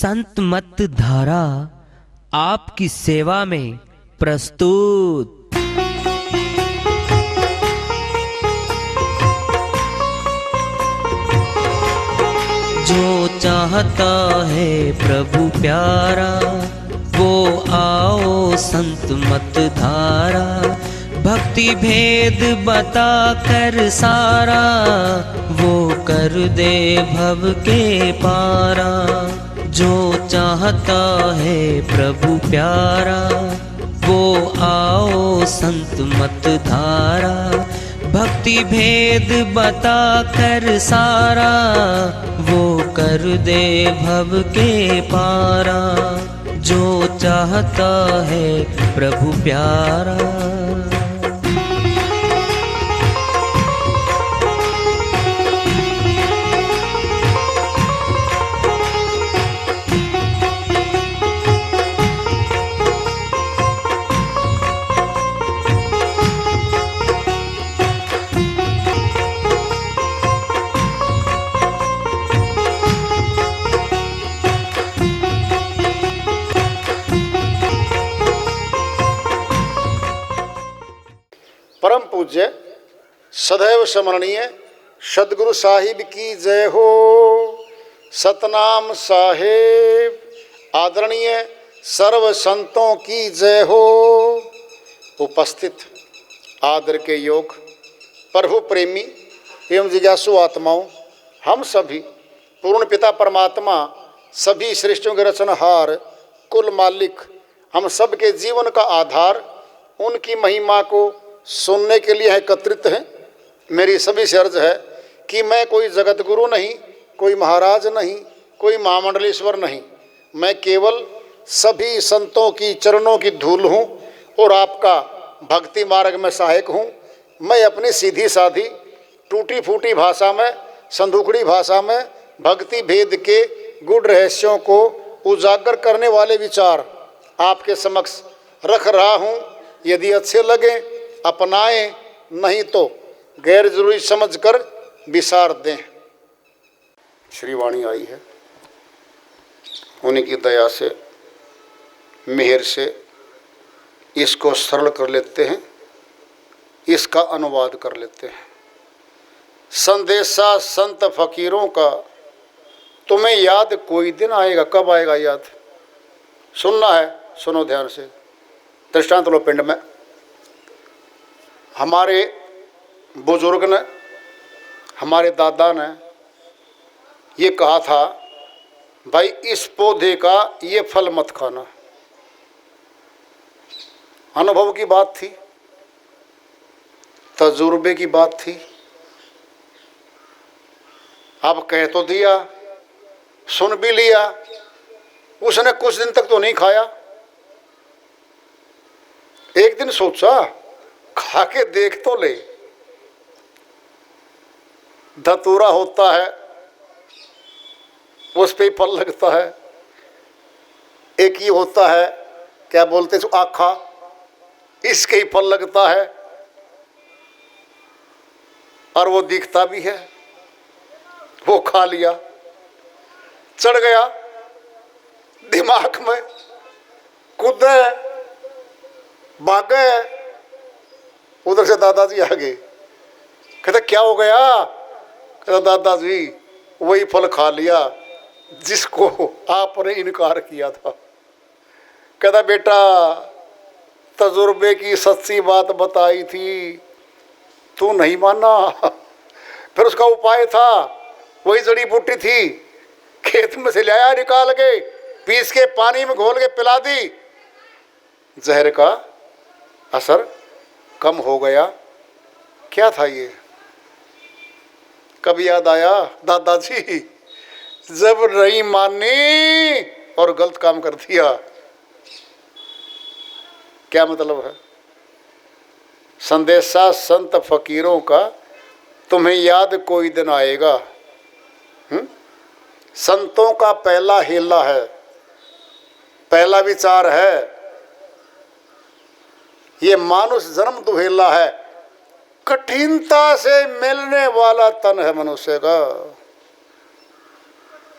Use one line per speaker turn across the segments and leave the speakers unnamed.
संत मत धारा आपकी सेवा में प्रस्तुत। जो चाहता है प्रभु प्यारा वो आओ संत मत धारा, भक्ति भेद बता कर सारा वो कर दे भव के पारा। जो चाहता है प्रभु प्यारा वो आओ संत मत धारा, भक्ति भेद बता कर सारा वो कर दे भव के पारा। जो चाहता है प्रभु प्यारा।
परम पूज्य सदैव स्मरणीय सदगुरु साहिब की जय हो। सतनाम साहेब आदरणीय सर्व संतों की जय हो। उपस्थित आदर के योग प्रभु प्रेमी एवं जिज्ञासु आत्माओं, हम सभी पूर्ण पिता परमात्मा सभी सृष्टियों के रचनहार कुल मालिक हम सब के जीवन का आधार उनकी महिमा को सुनने के लिए एकत्रित हैं। मेरी सभी से अर्ज है कि मैं कोई जगत गुरु नहीं, कोई महाराज नहीं, कोई महामंडलेश्वर नहीं, मैं केवल सभी संतों की चरणों की धूल हूँ और आपका भक्ति मार्ग में सहायक हूँ। मैं अपनी सीधी साधी टूटी फूटी भाषा में, संदूकड़ी भाषा में भक्ति भेद के गुड़ रहस्यों को उजागर करने वाले विचार आपके समक्ष रख रहा हूँ। यदि अच्छे लगे अपनाएं, नहीं तो गैर जरूरी समझकर विसार दें। श्री वाणी आई है, उन्हीं की दया से मेहर से इसको सरल कर लेते हैं, इसका अनुवाद कर लेते हैं। संदेशा संत फकीरों का तुम्हें याद कोई दिन आएगा। कब आएगा याद? सुनना है, सुनो ध्यान से। दृष्टांत लो। पिंड में हमारे बुजुर्ग ने, हमारे दादा ने ये कहा था, भाई इस पौधे का ये फल मत खाना। अनुभव की बात थी, तजुर्बे की बात थी। अब कह तो दिया, सुन भी लिया, उसने कुछ दिन तक तो नहीं खाया। एक दिन सोचा खा के देख तो ले। धतूरा होता है, उस पे फल लगता है। एक ही होता है, क्या बोलते हैं, आखा, इसके ही फल लगता है और वो दिखता भी है। वो खा लिया, चढ़ गया दिमाग में, कूदे भागे। उधर से दादाजी आ गए, कहते क्या हो गया? कहता दादाजी वही फल खा लिया जिसको आपने इनकार किया था। कहता बेटा तजुर्बे की सच्ची बात बताई थी, तू नहीं माना। फिर उसका उपाय था, वही जड़ी बूटी थी, खेत में से लाया निकाल के, पीस के पानी में घोल के पिला दी। जहर का असर कम हो गया। क्या था ये? कब याद आया? दादाजी जब नहीं मानी और गलत काम कर दिया। क्या मतलब है? संदेशा संत फकीरों का तुम्हें याद कोई दिन आएगा। संतों का पहला हेला है, पहला विचार है, ये मानुष जन्म दुहेला है, कठिनता से मिलने वाला तन है मनुष्य का।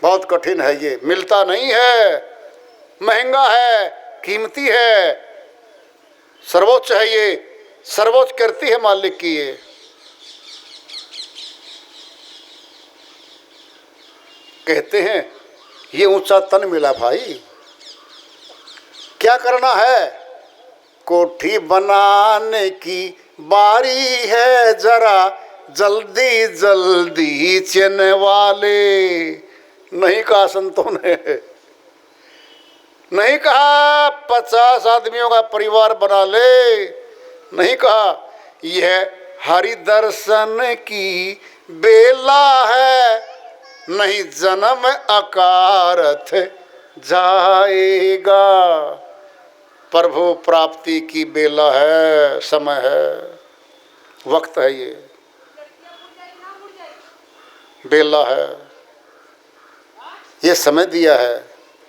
बहुत कठिन है, ये मिलता नहीं है, महंगा है, कीमती है, सर्वोच्च है, ये सर्वोच्च करती है मालिक की। ये कहते हैं ये ऊंचा तन मिला भाई, क्या करना है? कोठी बनाने की बारी है, जरा जल्दी जल्दी चैन वाले। नहीं कहा संतों ने, नहीं कहा 50 आदमियों का परिवार बना ले, नहीं कहा यह हरि दर्शन की बेला है, नहीं जन्म अकारथ जाएगा। प्रभु प्राप्ति की बेला है, समय है, वक्त है, ये बेला है, ये समय दिया है,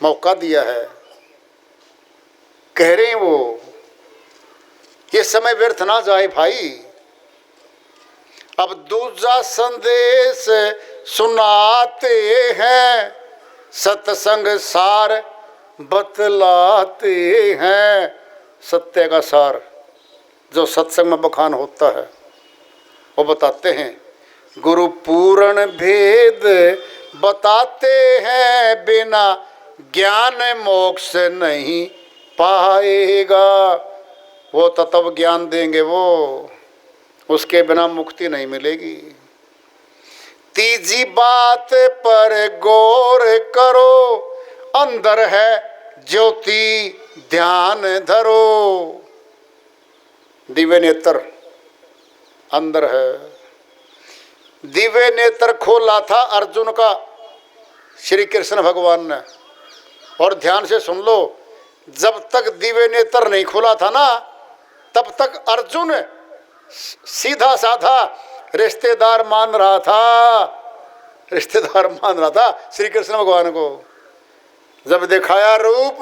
मौका दिया है। कह रहे हैं वो, ये समय व्यर्थ ना जाए भाई। अब दूसरा संदेश सुनाते हैं, सत्संग सार बतलाते हैं। सत्य का सार जो सत्संग में बखान होता है वो बताते हैं। गुरु पूर्ण भेद बताते हैं, बिना ज्ञान मोक्ष नहीं पाएगा। वो तत्व ज्ञान देंगे, वो उसके बिना मुक्ति नहीं मिलेगी। तीजी बात पर गौर करो, अंदर है ज्योति ध्यान धरो। दिव्य नेत्र अंदर है। दिव्य नेत्र खोला था अर्जुन का श्री कृष्ण भगवान ने। और ध्यान से सुन लो, जब तक दिव्य नेत्र नहीं खोला था ना, तब तक अर्जुन सीधा साधा रिश्तेदार मान रहा था, रिश्तेदार मान रहा था श्री कृष्ण भगवान को। जब दिखाया रूप,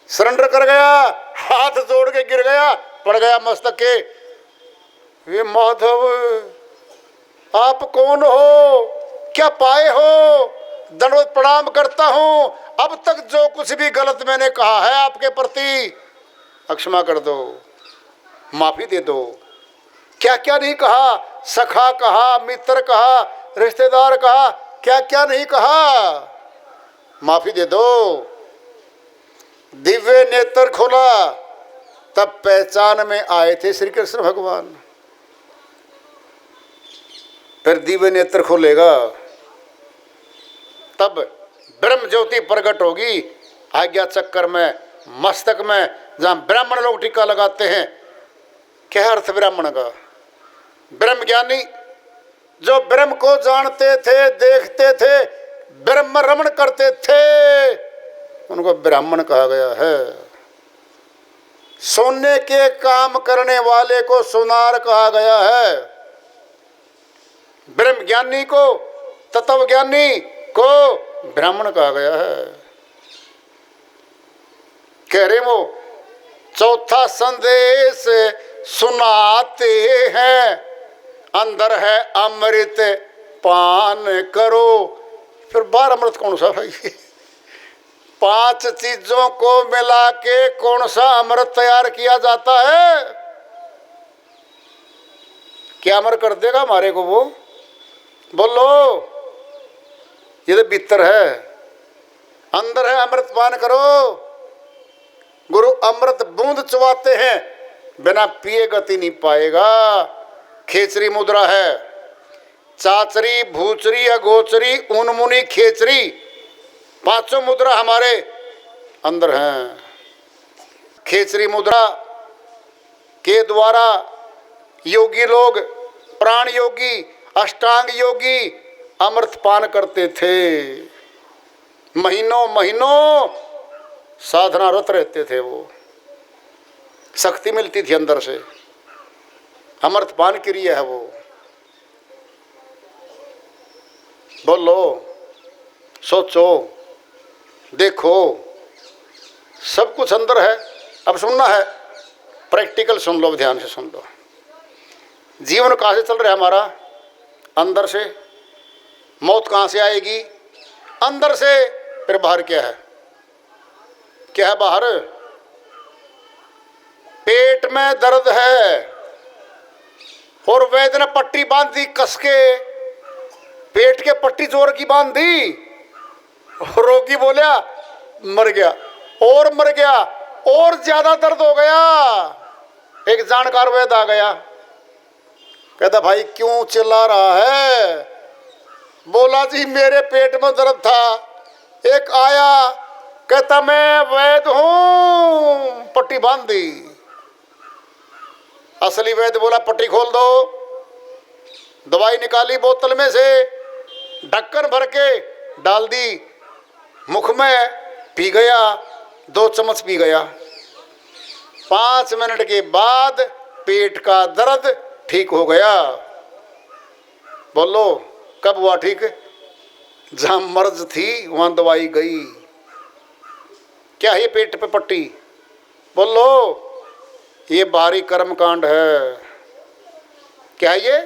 सरेंडर कर गया, हाथ जोड़ के गिर गया, पड़ गया मस्तक के। ये माधव आप कौन हो, क्या पाए हो? दंडवत प्रणाम करता हूं, अब तक जो कुछ भी गलत मैंने कहा है आपके प्रति क्षमा कर दो, माफी दे दो। क्या क्या नहीं कहा, सखा कहा, मित्र कहा, रिश्तेदार कहा, क्या क्या नहीं कहा, माफी दे दो। दिव्य नेत्र खोला, तब पहचान में आए थे श्री कृष्ण भगवान। फिर दिव्य नेत्र खोलेगा तब ब्रह्म ज्योति प्रकट होगी आज्ञा चक्कर में, मस्तक में, जहां ब्राह्मण लोग टीका लगाते हैं। क्या अर्थ ब्राह्मण का? ब्रह्म ज्ञानी, जो ब्रह्म को जानते थे, देखते थे, ब्रह्म रमण करते थे, उनको ब्राह्मण कहा गया है। सोने के काम करने वाले को सोनार कहा गया है। ब्रह्म ज्ञानी को, तत्व ज्ञानी को ब्राह्मण कहा गया है। कह रहे वो चौथा संदेश सुनाते हैं, अंदर है अमृत पान करो। फिर 12 अमृत कौन सा भाई? 5 चीजों को मिला के कौन सा अमृत तैयार किया जाता है? क्या अमर कर देगा हमारे को वो? बोलो। ये तो भीतर है, अंदर है अमृत पान करो। गुरु अमृत बूंद चुवाते हैं, बिना पिए गति नहीं पाएगा। खेचरी मुद्रा है, चाचरी, भूचरी, अगोचरी, उनमुनी, खेचरी, 5 मुद्रा हमारे अंदर हैं। खेचरी मुद्रा के द्वारा योगी लोग, प्राण योगी, अष्टांग योगी अमृत पान करते थे। महीनों महीनों साधनारत रहते थे वो, शक्ति मिलती थी अंदर से। अमृत पान क्रिया है वो। बोलो, सोचो, देखो, सब कुछ अंदर है। अब सुनना है, प्रैक्टिकल सुन लो, ध्यान से सुन लो। जीवन कहाँ से चल रहा है हमारा? अंदर से। मौत कहाँ से आएगी? अंदर से। फिर बाहर क्या है? क्या है बाहर? पेट में दर्द है और वैद्य ने पट्टी बांध दी कस के, पेट के पट्टी जोर की बांध दी, रोगी बोला मर गया, और मर गया, और ज्यादा दर्द हो गया। एक जानकार वैद्य आ गया, कहता भाई क्यों चिल्ला रहा है? बोला जी मेरे पेट में दर्द था। एक आया, कहता मैं वैद्य हूं, पट्टी बांध दी। असली वैद्य बोला पट्टी खोल दो। दवाई निकाली बोतल में से, ढक्कन भर के डाल दी मुख में, पी गया, 2 चम्मच पी गया। 5 मिनट के बाद पेट का दर्द ठीक हो गया। बोलो कब हुआ ठीक? जहां मर्ज थी वहां दवाई गई। क्या है ये पेट पे पट्टी? बोलो ये बाहरी कर्म कांड है। क्या ये?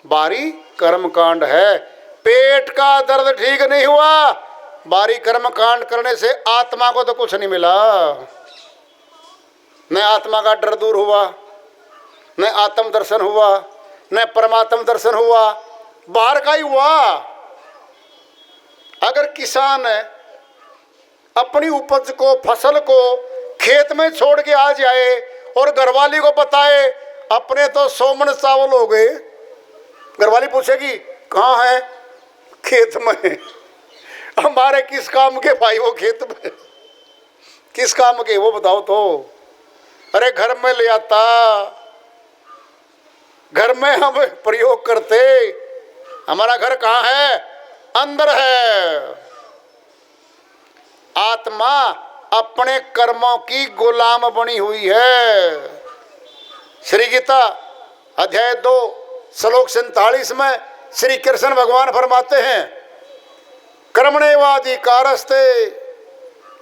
बाहरी कर्म कांड है। पेट का दर्द ठीक नहीं हुआ, बाहरी कर्म कांड करने से आत्मा को तो कुछ नहीं मिला। न आत्मा का डर दूर हुआ, न आत्म दर्शन हुआ, न परमात्म दर्शन हुआ, बाहर का ही हुआ। अगर किसान अपनी उपज को, फसल को खेत में छोड़ के आ जाए और घरवाली को बताए अपने तो 100 मन चावल हो गए, घरवाली पूछेगी कहाँ है? खेत में। हमारे किस काम के भाई वो खेत में? किस काम के वो बताओ तो? अरे घर में ले आता, घर में हम प्रयोग करते। हमारा घर कहाँ है? अंदर है। आत्मा अपने कर्मों की गुलाम बनी हुई है। श्री गीता अध्याय 2 श्लोक 47 में श्री कृष्ण भगवान फरमाते हैं कर्मणेवाधिकारस्ते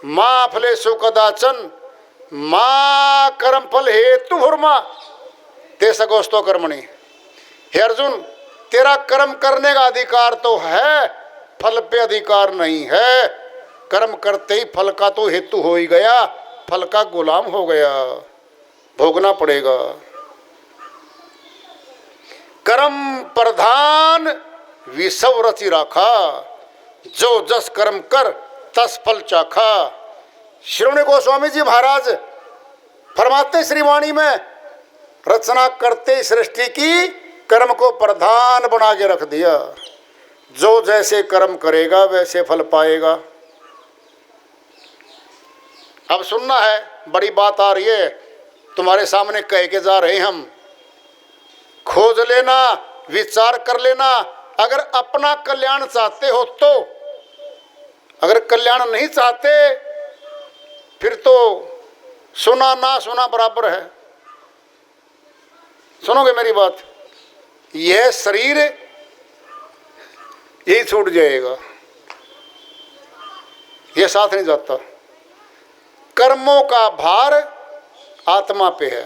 मां फलेषु कदाचन मां कर्म फल हेतु भूर्मा ते सगोस्तो कर्मणि। हे अर्जुन, तेरा कर्म करने का अधिकार तो है, फल पे अधिकार नहीं है। कर्म करते ही फल का तो हेतु हो ही गया, फल का गुलाम हो गया, भोगना पड़ेगा। कर्म प्रधान विषव रचि राखा, जो जस कर्म कर तस फल चाखा। श्रीमणि गोस्वामी जी महाराज फरमाते श्रीवाणी में, रचना करते सृष्टि की कर्म को प्रधान बना के रख दिया। जो जैसे कर्म करेगा वैसे फल पाएगा। अब सुनना है, बड़ी बात आ रही है, तुम्हारे सामने कह के जा रहे हैं हम। खोज लेना, विचार कर लेना। अगर अपना कल्याण चाहते हो तो, अगर कल्याण नहीं चाहते फिर तो सुना ना सुना बराबर है। सुनोगे मेरी बात? यह शरीर यही छूट जाएगा, यह साथ नहीं जाता। कर्मों का भार आत्मा पे है,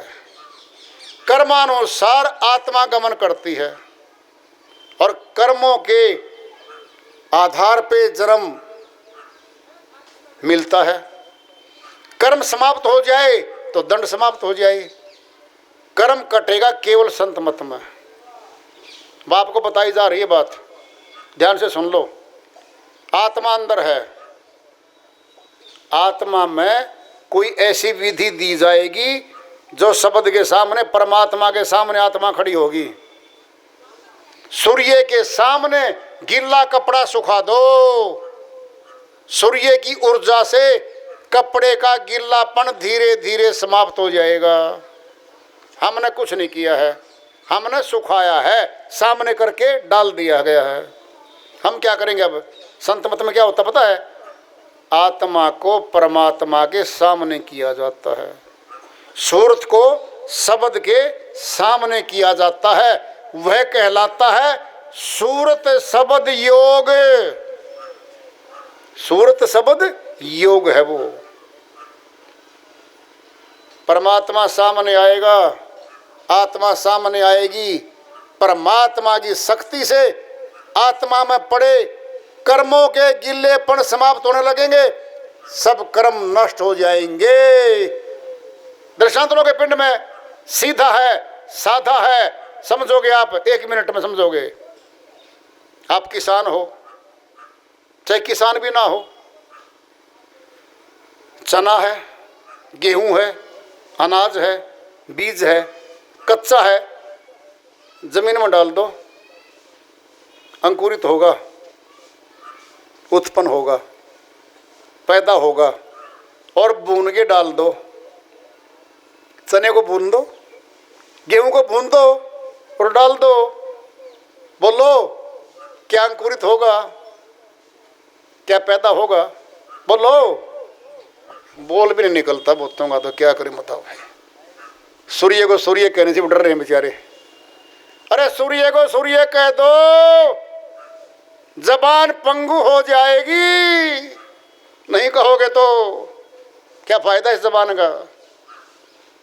कर्मानुसार आत्मा गमन करती है और कर्मों के आधार पे जन्म मिलता है। कर्म समाप्त हो जाए तो दंड समाप्त हो जाए। कर्म कटेगा केवल संत मत में। बाप को बताई जा रही है बात, ध्यान से सुन लो। आत्मा अंदर है, आत्मा में कोई ऐसी विधि दी जाएगी जो शब्द के सामने, परमात्मा के सामने आत्मा खड़ी होगी। सूर्य के सामने गीला कपड़ा सुखा दो, सूर्य की ऊर्जा से कपड़े का गीलापन धीरे धीरे समाप्त हो जाएगा। हमने कुछ नहीं किया है, हमने सुखाया है, सामने करके डाल दिया गया है। हम क्या करेंगे अब? संत मत में क्या होता पता है? आत्मा को परमात्मा के सामने किया जाता है, सूरत को शब्द के सामने किया जाता है। वह कहलाता है सूरत शब्द योग। सूरत शब्द योग है वो। परमात्मा सामने आएगा, आत्मा सामने आएगी, परमात्मा की शक्ति से आत्मा में पड़े कर्मों के गिल्लेपन समाप्त होने लगेंगे, सब कर्म नष्ट हो जाएंगे। दृष्टांतों के पिंड में सीधा है, साधा है, समझोगे आप 1 मिनट में समझोगे। आप किसान हो चाहे किसान भी ना हो, चना है, गेहूं है, अनाज है, बीज है, कच्चा है, जमीन में डाल दो, अंकुरित होगा, उत्पन्न होगा, पैदा होगा, और भून के डाल दो। चने को भून दो, गेहूं को भून दो और डाल दो, बोलो क्या अंकुरित होगा, क्या पैदा होगा? बोलो। बोल भी नहीं निकलता बहुतों का, तो क्या करें बताओ भाई। सूर्य को सूर्य कहने से डर रहे हैं बेचारे। अरे सूर्य को सूर्य कह दो, जबान पंगु हो जाएगी। नहीं कहोगे तो क्या फायदा इस जबान का?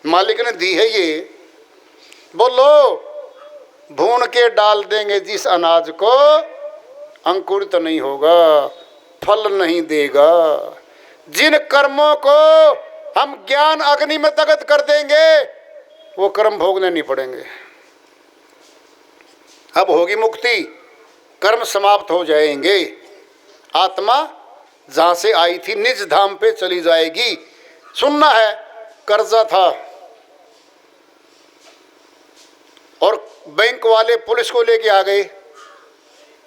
मालिक ने दी है ये। बोलो। भून के डाल देंगे जिस अनाज को, अंकुरित तो नहीं होगा, फल नहीं देगा। जिन कर्मों को हम ज्ञान अग्नि में दग्ध कर देंगे, वो कर्म भोगने नहीं पड़ेंगे। अब होगी मुक्ति, कर्म समाप्त हो जाएंगे, आत्मा जहां से आई थी निज धाम पे चली जाएगी। सुनना है, कर्जा था और बैंक वाले पुलिस को लेके आ गए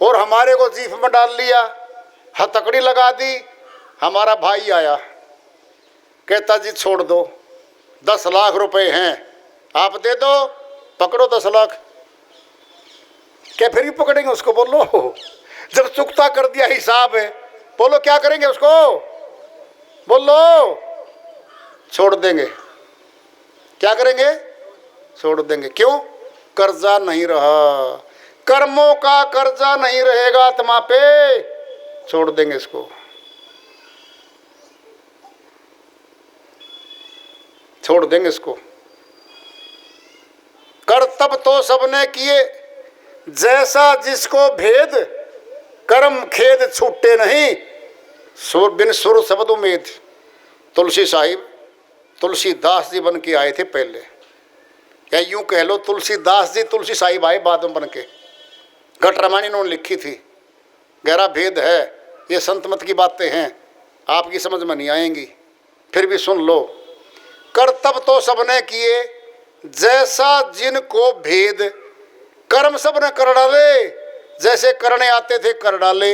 और हमारे को जीप में डाल लिया, हथकड़ी लगा दी। हमारा भाई आया, कहता जी छोड़ दो, 10 लाख रुपए हैं, आप दे दो, पकड़ो 10 लाख। क्या फिर भी पकड़ेंगे उसको? बोलो। जब चुकता कर दिया हिसाब है, बोलो क्या करेंगे उसको? बोलो। छोड़ देंगे। क्या करेंगे? छोड़ देंगे। क्यों? कर्जा नहीं रहा, कर्मों का कर्जा नहीं रहेगा आत्मा पे, छोड़ देंगे इसको। छोड़ देंगे इसको। कर्तव्य तो सबने किए, जैसा जिसको भेद, कर्म खेद छूटे नहीं, सुर बिन सुर शब्द उमेद। तुलसी साहिब तुलसीदास जी बन के आए थे पहले, या यूं कह लो तुलसीदास जी तुलसी साहिब आए बाद में बन के। घट रामायण इन्होंने लिखी थी। गहरा भेद है, ये संत मत की बातें हैं, आपकी समझ में नहीं आएंगी, फिर भी सुन लो। कर्तव्य तो सबने किए, जैसा जिनको भेद, कर्म सब ने कर डाले, जैसे करने आते थे कर डाले।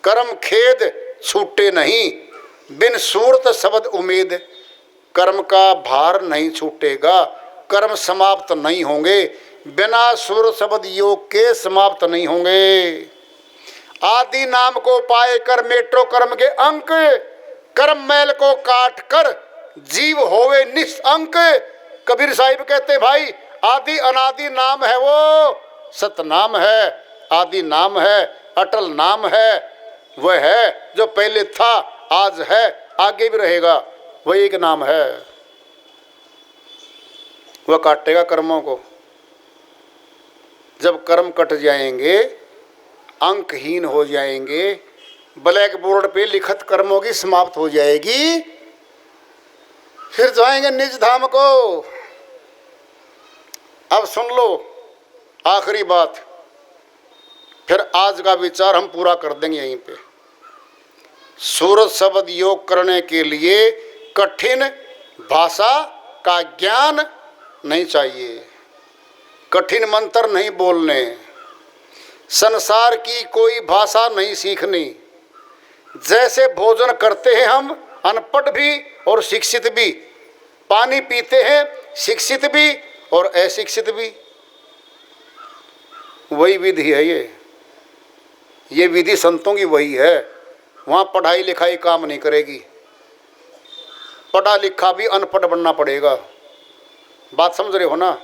कर्म खेद छूटे नहीं, बिन सूरत शब्द उम्मीद। कर्म का भार नहीं छूटेगा, कर्म समाप्त नहीं होंगे, बिना सुर शब्द योग के समाप्त नहीं होंगे। आदि नाम को पाए कर मेट्रो कर्म के अंक, कर्म मैल को काट कर जीव होवे निष्अंक। कबीर साहिब कहते भाई, आदि अनादि नाम है वो, सतनाम है, आदि नाम है, अटल नाम है, वह है जो पहले था, आज है, आगे भी रहेगा, वह एक नाम है। वह काटेगा कर्मों को। जब कर्म कट जाएंगे, अंकहीन हो जाएंगे, ब्लैक बोर्ड पे लिखत कर्मों की समाप्त हो जाएगी, फिर जाएंगे निज धाम को। अब सुन लो आखिरी बात, फिर आज का विचार हम पूरा कर देंगे यहीं पे। सूरत शब्द योग करने के लिए कठिन भाषा का ज्ञान नहीं चाहिए, कठिन मंत्र नहीं बोलने, संसार की कोई भाषा नहीं सीखनी। जैसे भोजन करते हैं हम, अनपढ़ भी और शिक्षित भी, पानी पीते हैं शिक्षित भी और अशिक्षित भी, वही विधि है ये विधि संतों की वही है। वहाँ पढ़ाई लिखाई काम नहीं करेगी, पढ़ा लिखा भी अनपढ़ बनना पड़ेगा। बात समझ रहे हो ना?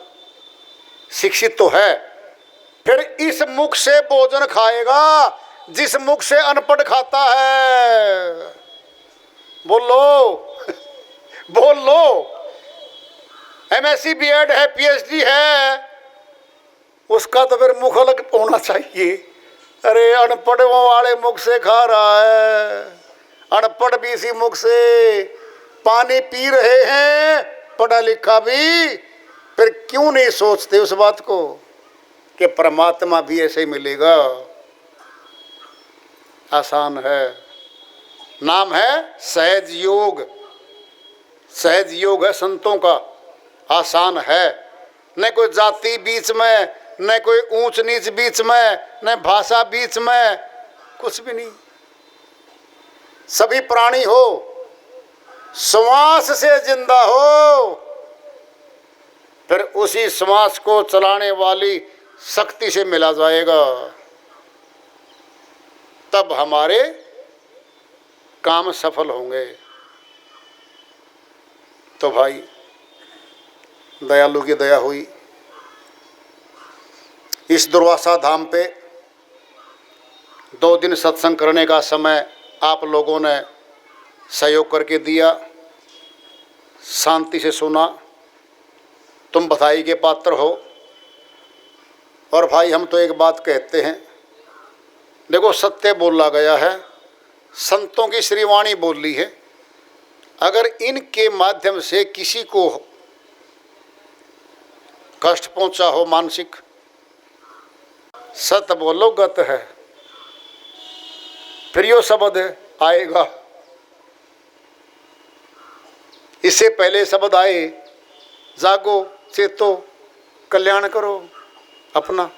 शिक्षित तो है, फिर इस मुख से भोजन खाएगा जिस मुख से अनपढ़ खाता है। बोलो बोलो। एमएससी बीएड है, पीएचडी है, उसका तो फिर मुख अलग होना चाहिए। अरे अनपढ़ों वाले मुख से खा रहा है, अनपढ़ भी इसी मुख से पानी पी रहे हैं, पढ़ा लिखा भी। फिर क्यों नहीं सोचते उस बात को कि परमात्मा भी ऐसे ही मिलेगा। आसान है, नाम है सहज योग। सहज योग है संतों का, आसान है। न कोई जाति बीच में, न कोई ऊंच नीच बीच में, न भाषा बीच में, कुछ भी नहीं। सभी प्राणी हो, श्वास से जिंदा हो, फिर उसी श्वास को चलाने वाली शक्ति से मिला जाएगा, तब हमारे काम सफल होंगे। तो भाई दयालु की दया हुई, इस दुर्वासा धाम पे 2 दिन सत्संग करने का समय आप लोगों ने सहयोग करके दिया, शांति से सुना, तुम बधाई के पात्र हो। और भाई हम तो एक बात कहते हैं, देखो सत्य बोला गया है, संतों की श्रीवाणी बोली है। अगर इनके माध्यम से किसी को कष्ट पहुंचा हो मानसिक, सत बोलो गत है, फिर यो शब्द आएगा। इससे पहले शब्द आए, जागो चेतो कल्याण करो अपना।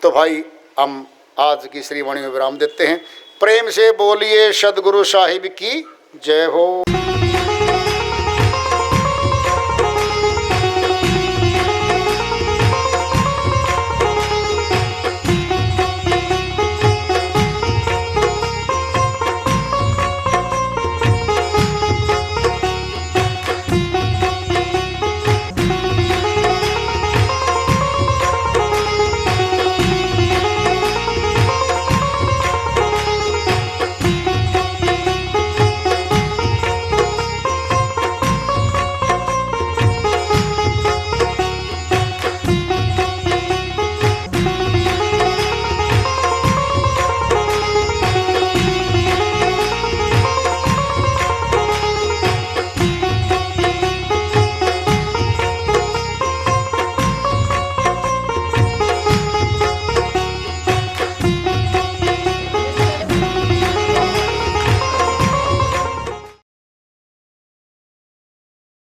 तो भाई हम आज की श्रीवाणी में विराम देते हैं। प्रेम से बोलिए सद्गुरु साहिब की जय हो।